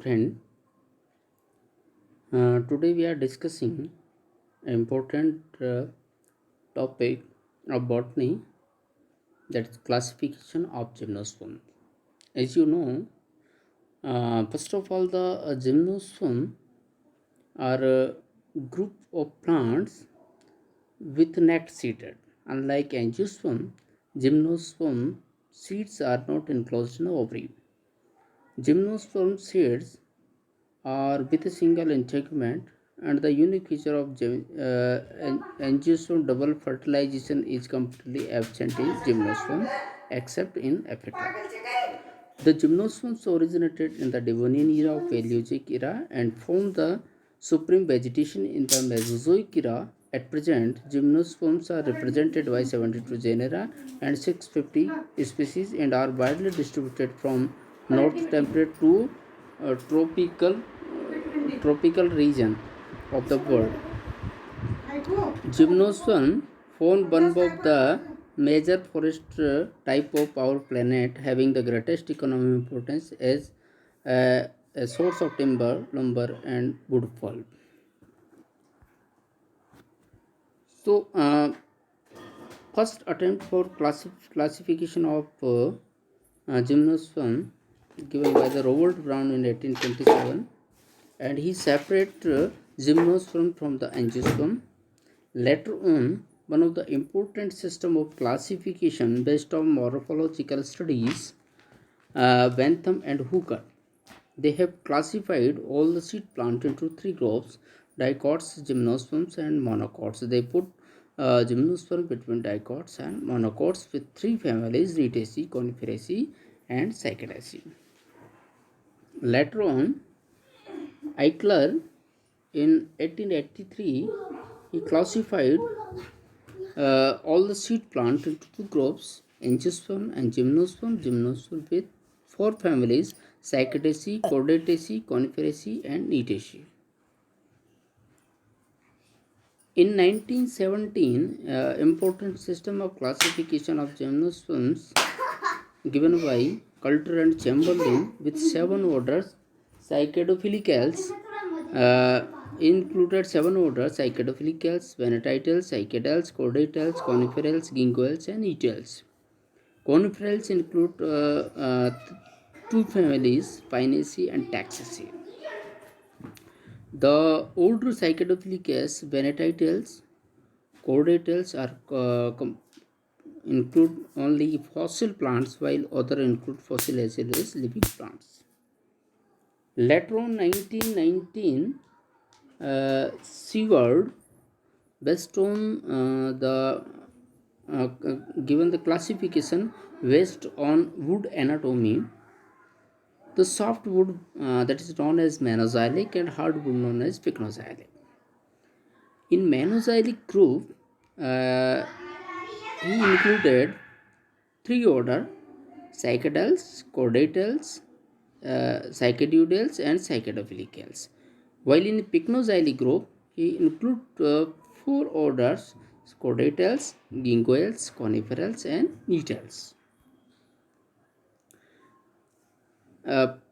Friend, today we are discussing an important topic of botany, that is classification of gymnosperm. As you know, first of all, the gymnosperm are a group of plants with net seeded. Unlike angiosperm, gymnosperm seeds are not enclosed in the ovary. Gymnosperm seeds or with a single integument, and the unique feature of angiosperm double fertilization is completely absent in gymnosperm except in epithet. The gymnosperms originated in the Devonian era of Paleozoic era and formed the supreme vegetation in the Mesozoic era. At present, gymnosperms are represented by 72 genera and 650 species and are widely distributed from north temperate to tropical region of the world. Gymnosperm form one of the major forest type of our planet, having the greatest economic importance as a source of timber, lumber, and wood pulp. So, first attempt for classification of gymnosperm given by the Robert Brown in 1827, and he separated gymnosperm from the angiosperm. Later on, one of the important system of classification based on morphological studies, Bentham and Hooker, they have classified all the seed plant into three groups: dicots, gymnosperms, and monocots. They put gymnosperm between dicots and monocots with three families: Ritaceae, Coniferaceae, and Cycadaceae. Later on, Eichler in 1883 he classified all the seed plant into two groups: angiosperm and gymnosperm. Gymnosperm with four families: Cycadaceae, Chordataceae, Coniferaceae, and Nitaceae. In 1917, important system of classification of gymnosperms given by Coulter and Chamberlain with seven orders: Cycadophilicales, included seven orders: Cycadophilicales, Venatitales, Cycadales, Chordatales, Coniferales, Ginkgoales, and Etales. Coniferales include two families, Pinaceae and Taxaceae. The older Cycadophilicales, Venatitales, Chordatales are include only fossil plants, while other include fossil as well as living plants. Later on, 1919, Seward, based on the given the classification based on wood anatomy, the soft wood that is known as Menoxylic and hardwood known as Pycnoxylic. In Menoxylic group, uh, he included three order: Cycadales, Chordatales, Cycadudales, and Cycadophilicales. While in Pycnoxylic group, he include four orders: Chordatales, Ginkgoales, Coniferales, and Netales.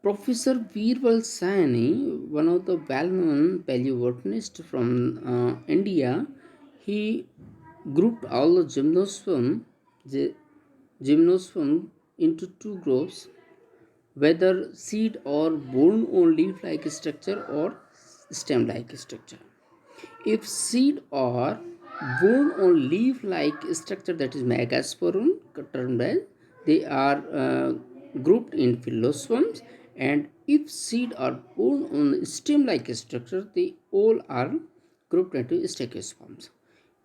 Professor Birbal Sahni, one of the well-known paleobotanists from India, he grouped all the gymnosperm into two groups, whether seed or borne on leaf-like structure or stem-like structure. If seed or borne on leaf-like structure, that is megasporum termed as, they are grouped in phyllosphems, and if seed are borne on stem-like structure, they all are grouped into stegosphems.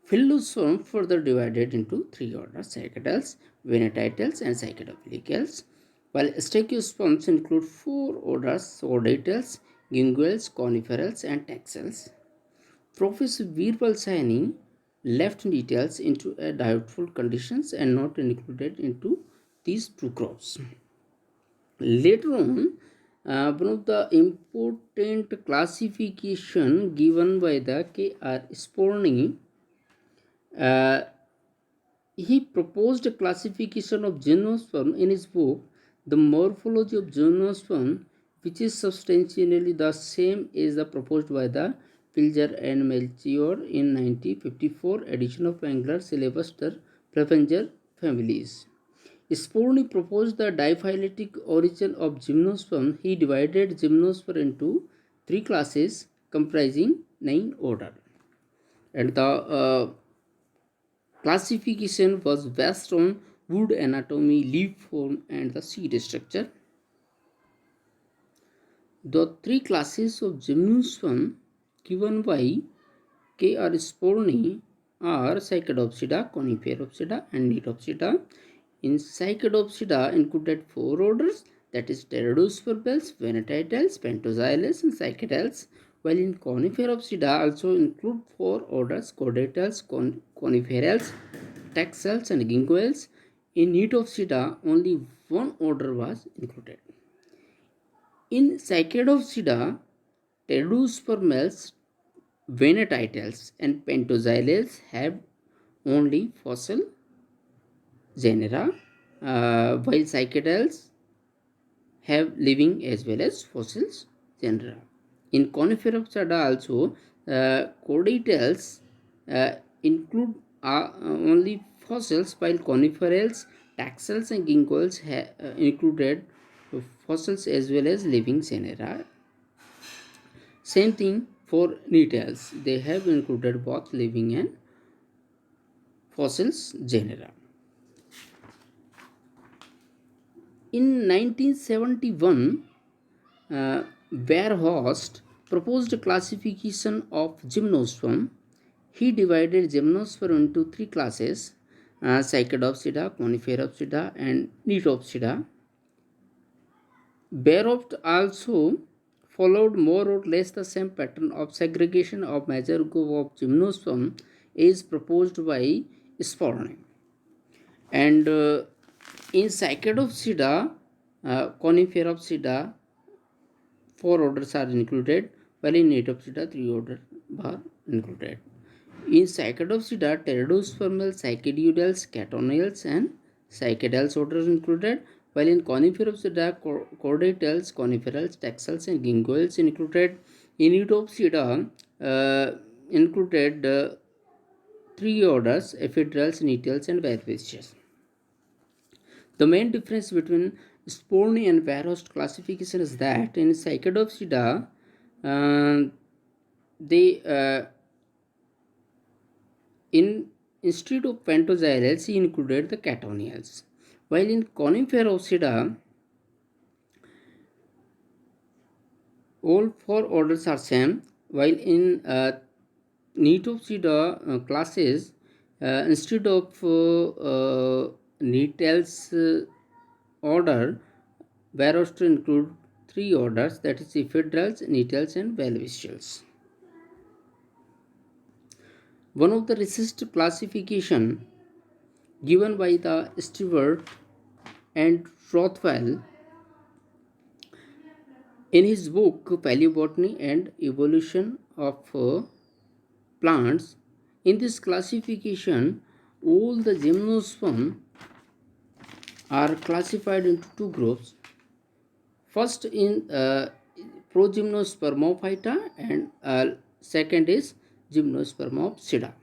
Phyllosphems further divided into three orders: Cycadales, Venatitales, and Cycadophilicales, while stegosphems include four orders: Chordatales, Ginkgoales, Coniferales, and Taxales. Professor Birbal Sahni left details into a doubtful conditions and not included into these two groups. Later on, one of the important classification given by the K.R. Sporny, uh, he proposed a classification of gymnosperm in his book The Morphology of Gymnosperm, which is substantially the same as the proposed by the Pilger and Melchior in 1954 edition of Angler Syllabuster Prevenger families. Sporny proposed the diphyletic origin of Gymnosperm. He divided Gymnosperm into three classes comprising 9 orders. And the classification was based on wood anatomy, leaf form, and the seed structure. The three classes of Gymnosperm given by K.R. Sporny are Cycadopsida, Coniferopsida, and Nitopsida. In Cycadopsida included 4 orders, that is Pteridospermales, Venatitales, Pentoxylales, and Cycadales, while in Coniferopsida also include 4 orders, Chordatales, Coniferales, Taxales, and Ginkgoales. In Nitopsida only 1 order was included. In Cycadopsida, Pteridospermales, Venatitales, and Pentoxylales have only fossil genera, while Cycadales have living as well as fossils genera. In Coniferopsida also, Chordatales include only fossils, while Coniferales, Taxals, and Ginkgoales included fossils as well as living genera. Same thing for Nettles, they have included both living and fossils genera. In 1971, Verhulst proposed a classification of Gymnosperm. He divided Gymnosperm into three classes, Cycadopsida, Coniferopsida, and Nitopsida. Verhulst also followed more or less the same pattern of segregation of major group of Gymnosperm as proposed by Sporny. And in Cycadopsida, Coniferopsida, 4 orders are included, while in Nitopsida 3 orders are included. In Cycadopsida, Pteridospermales, Cycadioidales, Catonials, and Cycadales orders included, while in Coniferopsida, Chordatales, Coniferales, Taxals, and Ginkgoales included. In Nitopsida included 3 orders, Ephemerals, Nettles, and Werevicious. The main difference between Sporny and Verhulst classification is that in Cycadopsida, they instead of Pentoxylales, he included the Catonials, while in Coniferopsida, all 4 orders are same, while in Nitopsida classes, instead of Nettles order, Verhulst include 3 orders, that is Ephemerals, Nettles, and Welvicials. One of the recent classification given by the Stewart and Rothwell in his book Paleobotany and Evolution of Plants. In this classification, all the Gymnosperm are classified into 2 groups. First in Progymnospermophyta, and second is Gymnospermopsida.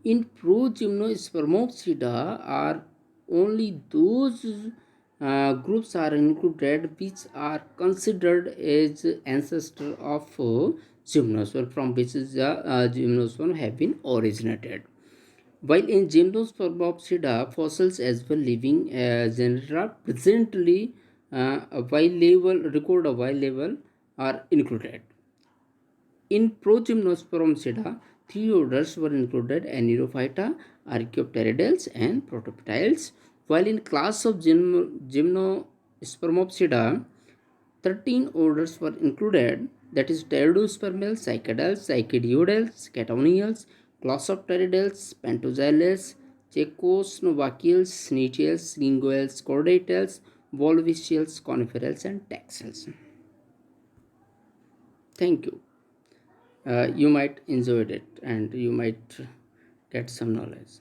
In Progymnospermopsida are only those groups are included which are considered as ancestor of Gymnosperm, from which the Gymnosperm have been originated. While in Gymnospermopsida, fossils as well living genera presently record a Y level are included. In Progymnospermopsida, 3 orders were included: Anerophyta, Archaeopterydials, and Protoptyles, while in class of Gymnospermopsida, 13 orders were included, that is Pteridospermales, Cycadales, Cycadioidales, Catonials, Glossopteridales, Pentoxylales, Czechoslovakials, Nettles, Ginkgoales, Chordatales, Volvicials, Coniferales, and Taxals. Thank you. You might enjoy it and you might get some knowledge.